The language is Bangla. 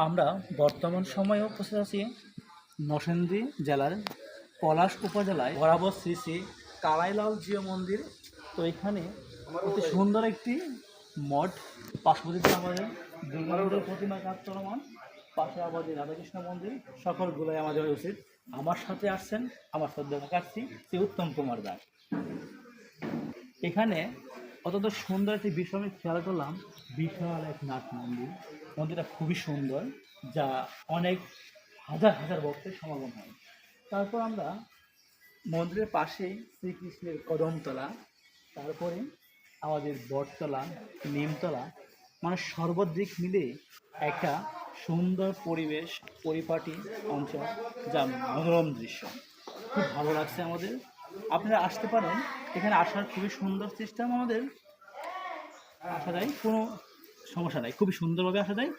আমরা বর্তমান সময়ে উপস্থিত আছি নরসিংদী জেলার পলাশ উপজেলায় বরাবর শ্রী শ্রী কালাইলাল জিও মন্দির। তো এখানে অতি সুন্দর একটি মঠ, পার্শ্ববর্তীতে আমাদের দুর্গা মন্দিরের প্রতিমা কাজ চলমান, পাশে আমাদের রাধাকৃষ্ণ মন্দির, সকলগুলোই আমাদের উচিত। আমার সাথে আসছেন আমার শ্রদ্ধা কাটছি শ্রী উত্তম কুমার দাস। এখানে অত্যন্ত সুন্দর একটি বিষয় আমি খেয়াল করলাম, বিশাল এক নাট মন্দির। মন্দিরটা খুবই সুন্দর, যা অনেক হাজার হাজার ভক্তের সমাগম হয়। তারপর আমরা মন্দিরের পাশেই শ্রীকৃষ্ণের কদমতলা, তারপরে আমাদের বটতলা, নিমতলা, মানে সর্বদিক মিলে একটা সুন্দর পরিবেশ, পরিপাটি অঞ্চল, যা মনোরম দৃশ্য। খুব ভালো লাগছে আমাদের। আপনারা আসতে পারেন, এখানে আসার খুবই সুন্দর সিস্টেম আমাদের, আসা যায়, কোনো সমস্যা নাই, খুবই সুন্দরভাবে আসা যায়।